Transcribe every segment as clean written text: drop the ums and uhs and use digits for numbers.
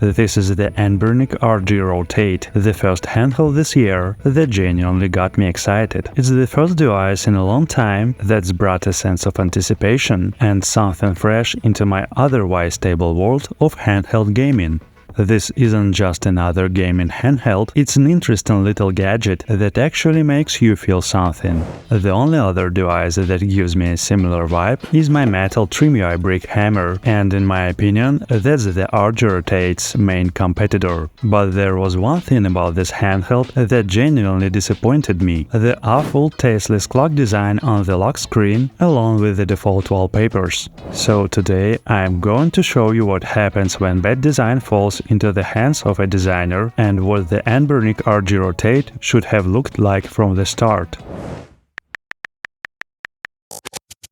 This is the Anbernic RG Rotate, the first handheld this year that genuinely got me excited. It's the first device in a long time that's brought a sense of anticipation and something fresh into my otherwise stable world of handheld gaming. This isn't just another gaming handheld, it's an interesting little gadget that actually makes you feel something. The only other device that gives me a similar vibe is my metal TrimUI brick hammer, and in my opinion, that's the RG Rotate's main competitor. But there was one thing about this handheld that genuinely disappointed me: the awful, tasteless clock design on the lock screen, along with the default wallpapers. So today I'm going to show you what happens when bad design falls into the hands of a designer and what the Anbernic RG Rotate should have looked like from the start.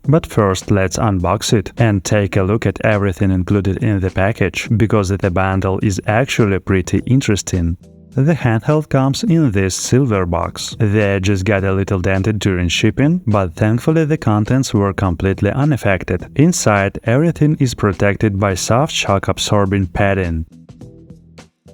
But first, let's unbox it and take a look at everything included in the package, because the bundle is actually pretty interesting. The handheld comes in this silver box. The edges got a little dented during shipping, but thankfully the contents were completely unaffected. Inside, everything is protected by soft shock-absorbing padding.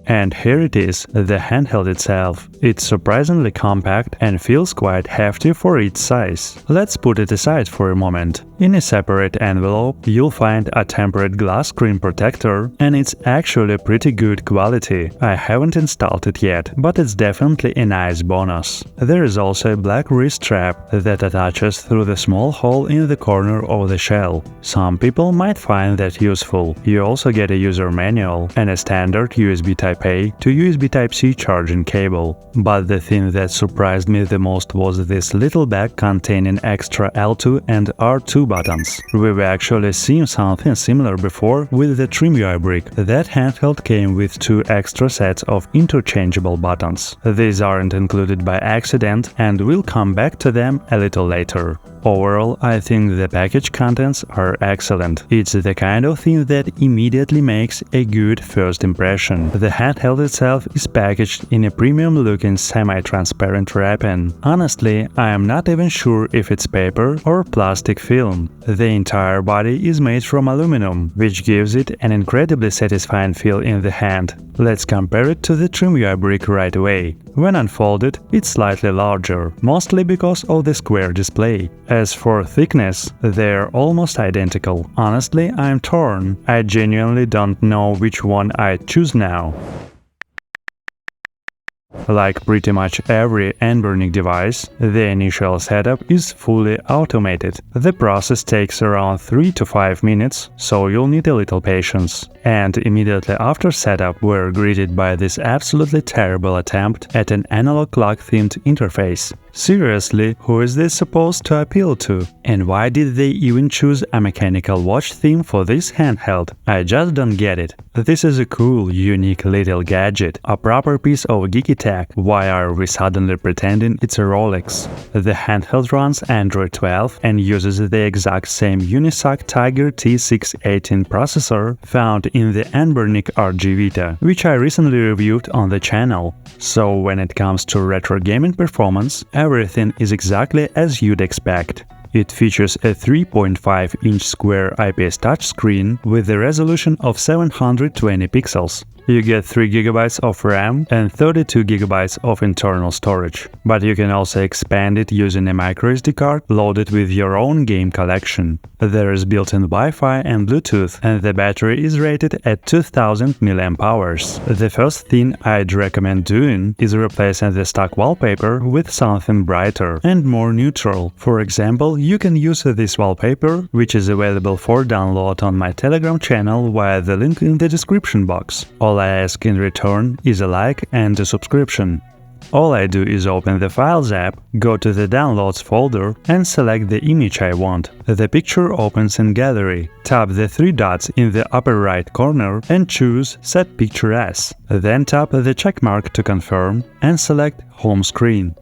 And here it is, the handheld itself. It's surprisingly compact and feels quite hefty for its size. Let's put it aside for a moment. In a separate envelope, you'll find a tempered glass screen protector, and it's actually pretty good quality. I haven't installed it yet, but it's definitely a nice bonus. There is also a black wrist strap that attaches through the small hole in the corner of the shell. Some people might find that useful. You also get a user manual and a standard USB Type-A to USB Type-C charging cable. But the thing that surprised me the most was this little bag containing extra L2 and R2 buttons. We've actually seen something similar before with the TrimUI brick. That handheld came with 2 extra sets of interchangeable buttons. These aren't included by accident, and we'll come back to them a little later. Overall, I think the package contents are excellent. It's the kind of thing that immediately makes a good first impression. The handheld itself is packaged in a premium-looking semi-transparent wrapping. Honestly, I am not even sure if it's paper or plastic film. The entire body is made from aluminum, which gives it an incredibly satisfying feel in the hand. Let's compare it to the TrimUI brick right away. When unfolded, it's slightly larger, mostly because of the square display. As for thickness, they're almost identical. Honestly, I'm torn. I genuinely don't know which one I'd choose now. Like pretty much every Anbernic device, the initial setup is fully automated. The process takes around 3 to 5 minutes, so you'll need a little patience. And immediately after setup, we're greeted by this absolutely terrible attempt at an analog clock-themed interface. Seriously, who is this supposed to appeal to? And why did they even choose a mechanical watch theme for this handheld? I just don't get it. This is a cool, unique little gadget, a proper piece of geeky tech. Why are we suddenly pretending it's a Rolex? The handheld runs Android 12 and uses the exact same Unisoc Tiger T618 processor found in the Anbernic RG Vita, which I recently reviewed on the channel. So when it comes to retro gaming performance, everything is exactly as you'd expect. It features a 3.5-inch square IPS touchscreen with a resolution of 720 pixels. You get 3 GB of RAM and 32 GB of internal storage, but you can also expand it using a microSD card loaded with your own game collection. There is built-in Wi-Fi and Bluetooth, and the battery is rated at 2000 mAh. The first thing I'd recommend doing is replacing the stock wallpaper with something brighter and more neutral. For example, you can use this wallpaper, which is available for download on my Telegram channel via the link in the description box. All I ask in return is a like and a subscription. All I do is open the Files app, go to the Downloads folder and select the image I want. The picture opens in Gallery. Tap the 3 dots in the upper right corner and choose Set Picture As. Then tap the checkmark to confirm and select Home Screen.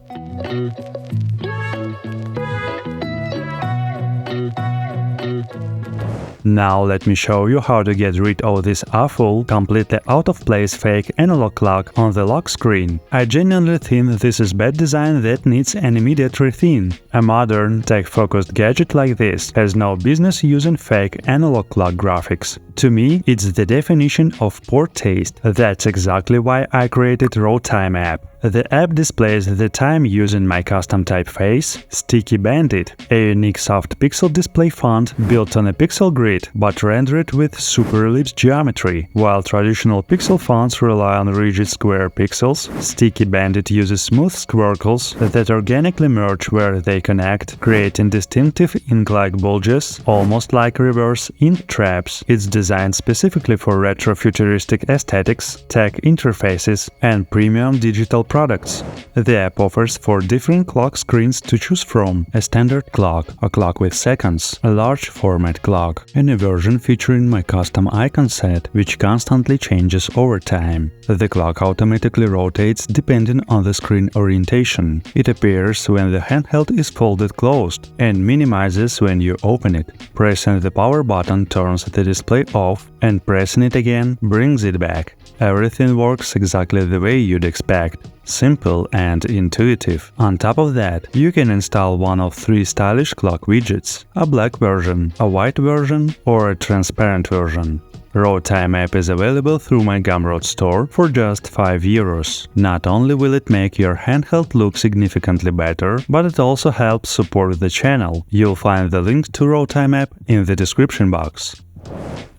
Now let me show you how to get rid of this awful, completely out-of-place fake analog clock on the lock screen. I genuinely think this is bad design that needs an immediate rethink. A modern, tech-focused gadget like this has no business using fake analog clock graphics. To me, it's the definition of poor taste. That's exactly why I created RoTime app. The app displays the time using my custom typeface, Sticky Bandit, a unique soft pixel display font built on a pixel grid but rendered with super ellipse geometry. While traditional pixel fonts rely on rigid square pixels, Sticky Bandit uses smooth squircles that organically merge where they connect, creating distinctive ink-like bulges, almost like reverse ink traps. It's designed specifically for retro-futuristic aesthetics, tech interfaces, and premium digital products. The app offers 4 different clock screens to choose from: a standard clock, a clock with seconds, a large format clock, and a version featuring my custom icon set, which constantly changes over time. The clock automatically rotates depending on the screen orientation. It appears when the handheld is folded closed and minimizes when you open it. Pressing the power button turns the display off, and pressing it again brings it back. Everything works exactly the way you'd expect. Simple and intuitive. On top of that, you can install one of 3 stylish clock widgets: a black version, a white version, or a transparent version. RoTime app is available through my Gumroad store for just €5. Not only will it make your handheld look significantly better, but it also helps support the channel. You'll find the link to RoTime app in the description box.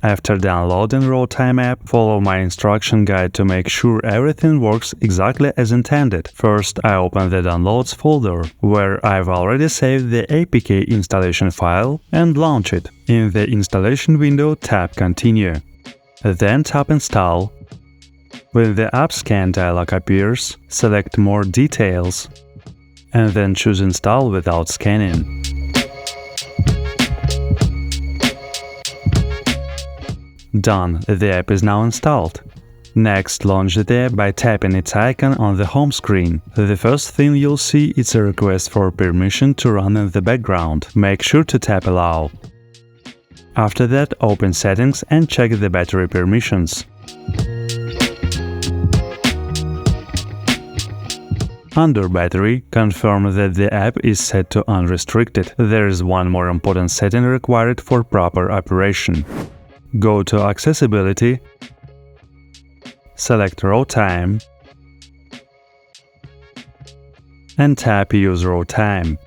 After downloading RoTime app, follow my instruction guide to make sure everything works exactly as intended. First, I open the Downloads folder, where I've already saved the APK installation file, and launch it. In the installation window, tap Continue. Then tap Install. When the App Scan dialog appears, select More Details, and then choose Install without scanning. Done, the app is now installed. Next, launch the app by tapping its icon on the home screen. The first thing you'll see is a request for permission to run in the background. Make sure to tap Allow. After that, open Settings and check the battery permissions. Under Battery, confirm that the app is set to Unrestricted. There is one more important setting required for proper operation. Go to Accessibility, select RoTime, and tap Use RoTime.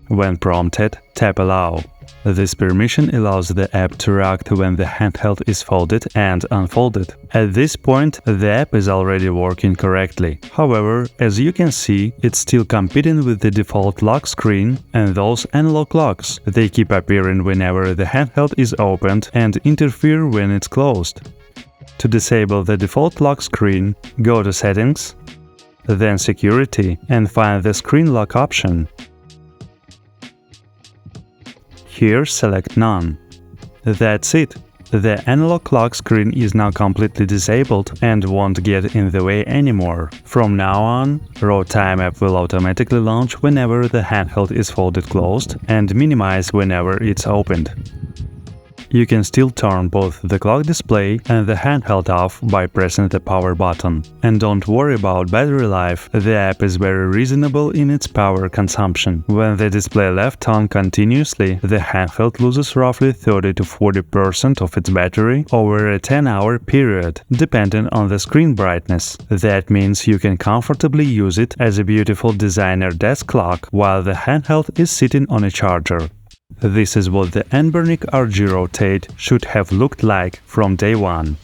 When prompted, tap Allow. This permission allows the app to react when the handheld is folded and unfolded. At this point, the app is already working correctly. However, as you can see, it's still competing with the default lock screen and those analog locks. They keep appearing whenever the handheld is opened and interfere when it's closed. To disable the default lock screen, go to Settings, then Security, and find the Screen Lock option. Here, select None. That's it. The analog clock screen is now completely disabled and won't get in the way anymore. From now on, RoTime app will automatically launch whenever the handheld is folded closed and minimize whenever it's opened. You can still turn both the clock display and the handheld off by pressing the power button. And don't worry about battery life, the app is very reasonable in its power consumption. When the display left on continuously, the handheld loses roughly 30 to 40% of its battery over a 10-hour period, depending on the screen brightness. That means you can comfortably use it as a beautiful designer desk clock while the handheld is sitting on a charger. This is what the Anbernic RG Rotate should have looked like from day one.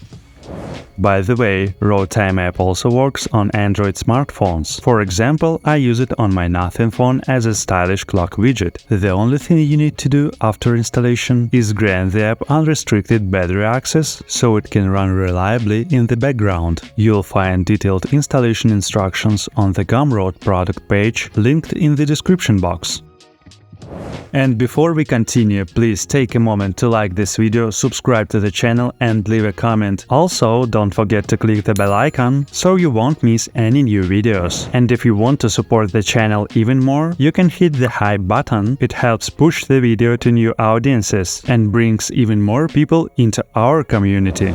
By the way, RoTime app also works on Android smartphones. For example, I use it on my Nothing phone as a stylish clock widget. The only thing you need to do after installation is grant the app unrestricted battery access so it can run reliably in the background. You'll find detailed installation instructions on the Gumroad product page linked in the description box. And before we continue, please take a moment to like this video, subscribe to the channel and leave a comment. Also, don't forget to click the bell icon so you won't miss any new videos. And if you want to support the channel even more, you can hit the hype button. It helps push the video to new audiences and brings even more people into our community.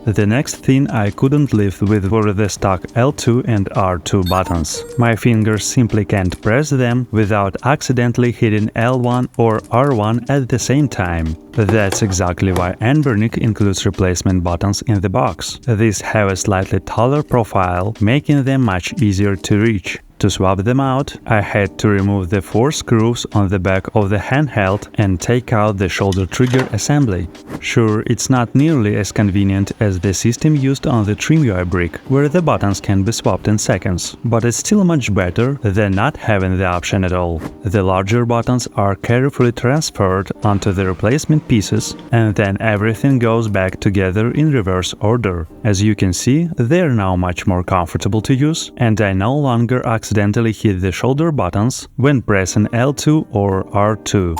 The next thing I couldn't live with were the stock L2 and R2 buttons. My fingers simply can't press them without accidentally hitting L1 or R1 at the same time. That's exactly why Anbernic includes replacement buttons in the box. These have a slightly taller profile, making them much easier to reach. To swap them out, I had to remove the 4 screws on the back of the handheld and take out the shoulder trigger assembly. Sure, it's not nearly as convenient as the system used on the TrimUI brick, where the buttons can be swapped in seconds, but it's still much better than not having the option at all. The larger buttons are carefully transferred onto the replacement pieces, and then everything goes back together in reverse order. As you can see, they're now much more comfortable to use, and I no longer accidentally hit the shoulder buttons when pressing L2 or R2.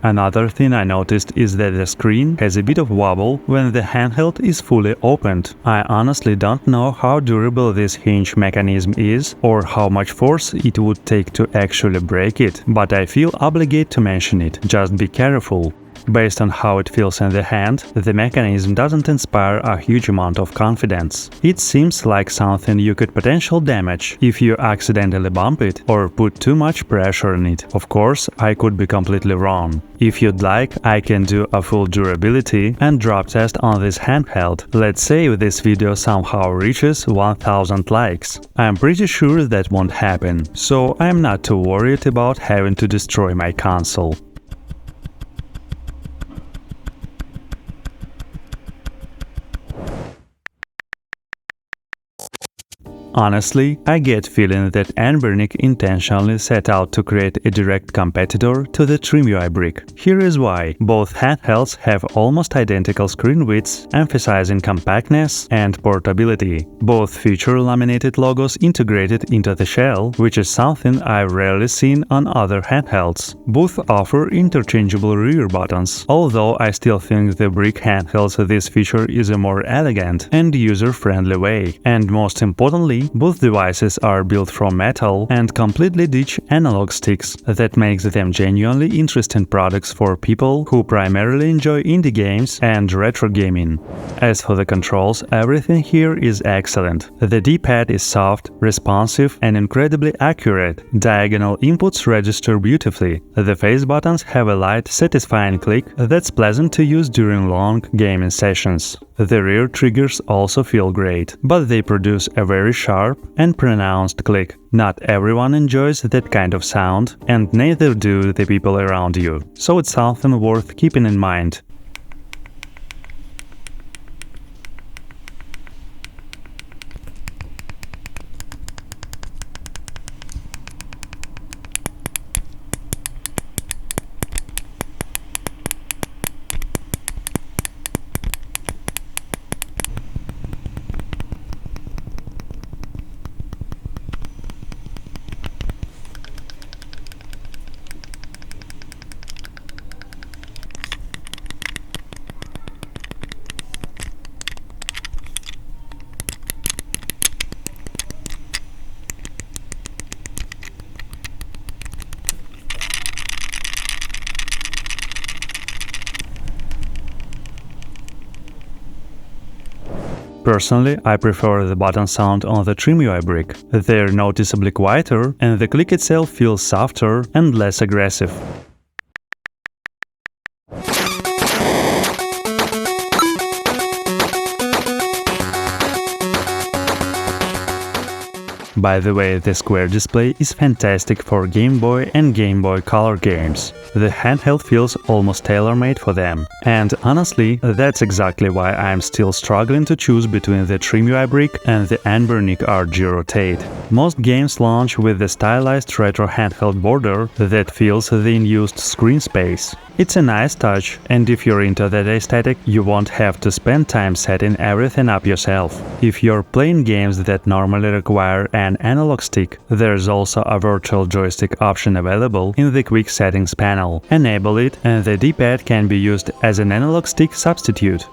Another thing I noticed is that the screen has a bit of wobble when the handheld is fully opened. I honestly don't know how durable this hinge mechanism is or how much force it would take to actually break it, but I feel obligated to mention it. Just be careful. Based on how it feels in the hand, the mechanism doesn't inspire a huge amount of confidence. It seems like something you could potentially damage if you accidentally bump it or put too much pressure on it. Of course, I could be completely wrong. If you'd like, I can do a full durability and drop test on this handheld. Let's say this video somehow reaches 1000 likes. I'm pretty sure that won't happen, so I'm not too worried about having to destroy my console. Honestly, I get feeling that Anbernic intentionally set out to create a direct competitor to the TrimUI brick. Here is why. Both handhelds have almost identical screen widths, emphasizing compactness and portability. Both feature laminated logos integrated into the shell, which is something I've rarely seen on other handhelds. Both offer interchangeable rear buttons, although I still think the brick handhelds this feature is a more elegant and user-friendly way. And most importantly, both devices are built from metal and completely ditch analog sticks. That makes them genuinely interesting products for people who primarily enjoy indie games and retro gaming. As for the controls, everything here is excellent. The D-pad is soft, responsive and incredibly accurate. Diagonal inputs register beautifully. The face buttons have a light, satisfying click that's pleasant to use during long gaming sessions. The rear triggers also feel great, but they produce a very sharp and pronounced click. Not everyone enjoys that kind of sound, and neither do the people around you, so it's something worth keeping in mind. Personally, I prefer the button sound on the TrimUI brick. They're noticeably quieter, and the click itself feels softer and less aggressive. By the way, the square display is fantastic for Game Boy and Game Boy Color games. The handheld feels almost tailor-made for them. And honestly, that's exactly why I'm still struggling to choose between the TrimUI brick and the Anbernic RG Rotate. Most games launch with the stylized retro handheld border that fills the unused screen space. It's a nice touch, and if you're into that aesthetic, you won't have to spend time setting everything up yourself. If you're playing games that normally require an an analog stick. There's also a virtual joystick option available in the quick settings panel. Enable it and the D-pad can be used as an analog stick substitute.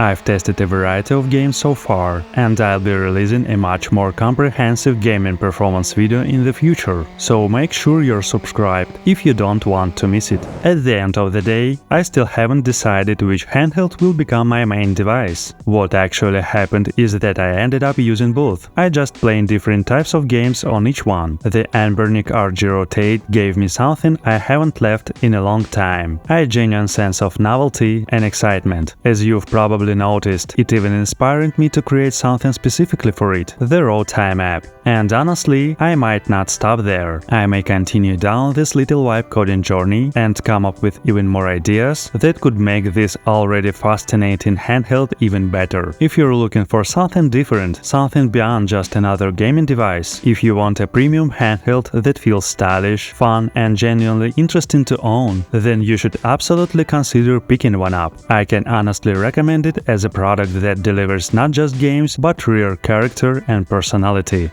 I've tested a variety of games so far, and I'll be releasing a much more comprehensive gaming performance video in the future, so make sure you're subscribed if you don't want to miss it. At the end of the day, I still haven't decided which handheld will become my main device. What actually happened is that I ended up using both. I just played different types of games on each one. The Anbernic RG Rotate gave me something I haven't left in a long time. A genuine sense of novelty and excitement. As you've probably noticed, it even inspired me to create something specifically for it, the Raw Time app. And honestly, I might not stop there. I may continue down this little vibe coding journey and come up with even more ideas that could make this already fascinating handheld even better. If you're looking for something different, something beyond just another gaming device, if you want a premium handheld that feels stylish, fun and genuinely interesting to own, then you should absolutely consider picking one up. I can honestly recommend it as a product that delivers not just games but rare character and personality.